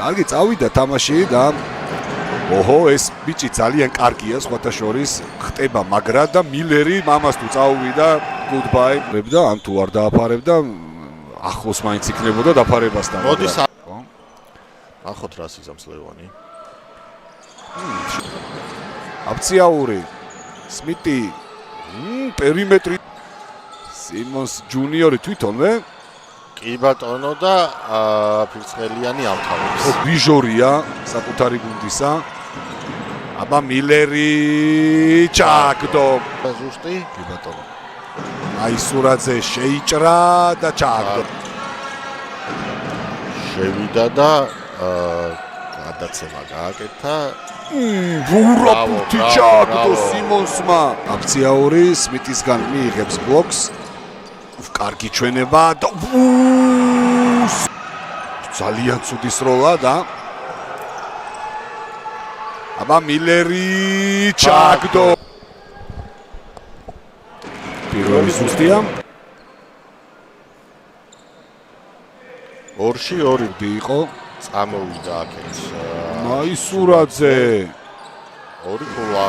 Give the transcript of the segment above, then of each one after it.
კარგი წავიდა თამაში და ოჰო ეს ბიჭი ძალიან კარგია სხვათა შორის ხტება მაგრა და მილერი მამას თუ წაუვიდა goodbye და ან თუ არ დააფარებდა ახლოს მაინც იქნებოდა დაფარებასთან მოდის ახოთ რას იზამს ლევანი აფციაური სმიტი პერიმეტრი სიმონს ჯუნიორი თვითონვე კი ბატონო და ფირცხელიანი ამთავრებს ბიჟორია საკუთარი გუნდისა აბა მილერი ჩაკდო ზუსტი კი ბატონო აისურაძე შეიჭრა და ჩააგდო შევიდა და გადაცემა გააკეთა ვურაპუთი ჩააგდო სიმონსმა აფციაური სმიტისგან მიიღებს ბლოკს კარგი ჩვენება და ძალიან ცუდი სროლა და აბა მილერი ჩააგდო პირველი სუსტია 2-2 იყო წამოვიდა აქეთ მაისურაძე 2 ქულა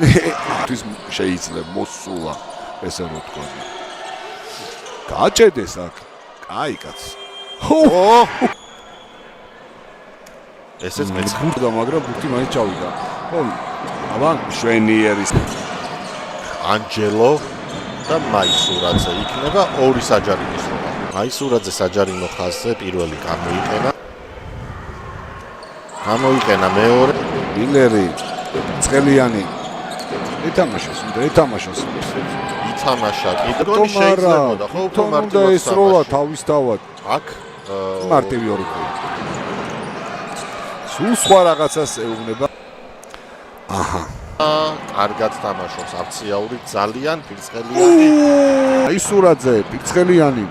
ის შეიძლება მოსულა ესე რო თქვა. გააჭედეს აქ. კაი კაც. ესეც მეც ხურდა, მაგრამ ბუთი მაინც ჩავიდა. ხო, აბა შვენიერის ანჯელო და მაისურაძე იქნება ორი საჯარიმის როლა. მაისურაძე საჯარიმო ხაზზე პირველი გამოიყენა მეორე მილერი ცხელიანი ეთამაშოს ითამაშა კიდონი შეიძლებოდა ხო უფრო მარტივად ეს როლა თავისთავად აქ მარტივი ორი სულ სხვა რაღაცას ეუბნება აჰა კარგად თამაშობს აფციაური ძალიან ფირცხელიანი აისურაძე ფირცხელიანი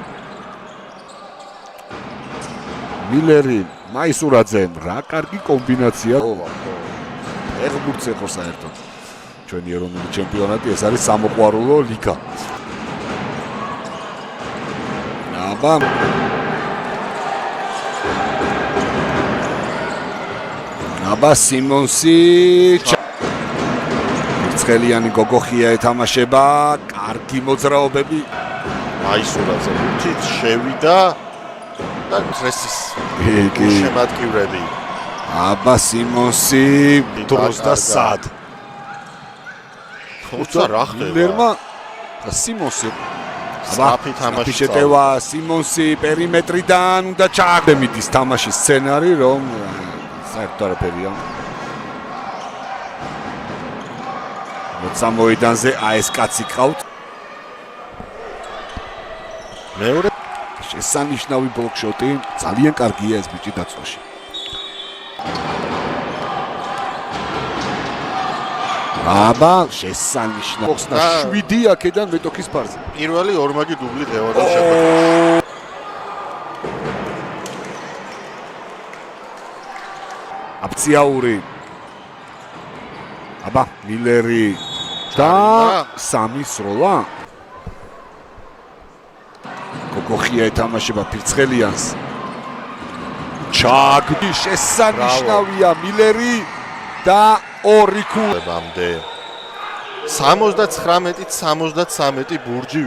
მილერი მაისურაძე რა კარგი კომბინაცია ეხბურთზე ხო საერთოდ ჩვენი ეროვნული ჩემპიონატი ეს არის სამოყვარულო ლიგა. აბა აბა სიმონსი ცხელიანი გოგოხია ეთამაშება კარგი მოძრაობები მაისურაძე თით შევიდა და დრესის შემატკივრები აბა სიმონსი დროს და სად თუმცა რა ხდება? ლერმა სიმონსი საფი თამაში შეტევა სიმონსი პერიმეტრიდან უნდა ჩააგდემიდის თამაშის სცენარი რომ საერთოდ არაფერია. როცა მოედანზე ეს კაცი ყავთ. მეორე შესანიშნავი ბლოკშოტი ძალიან კარგია ეს ბიჭი დაწვაში. აბა შესანიშნავი 7 აქედან მეტოქის ფარზე. პირველი ორმაგი დუბლი დღევანდელ შეფერდას. აფციაური. აბა მილერი და სამი სროლა. გოგოხია ეთამაშება ფირცხელიანს. ჩაგდი შესანიშნავია მილერი და 2 ქულებამდე 79-73 ბურჯი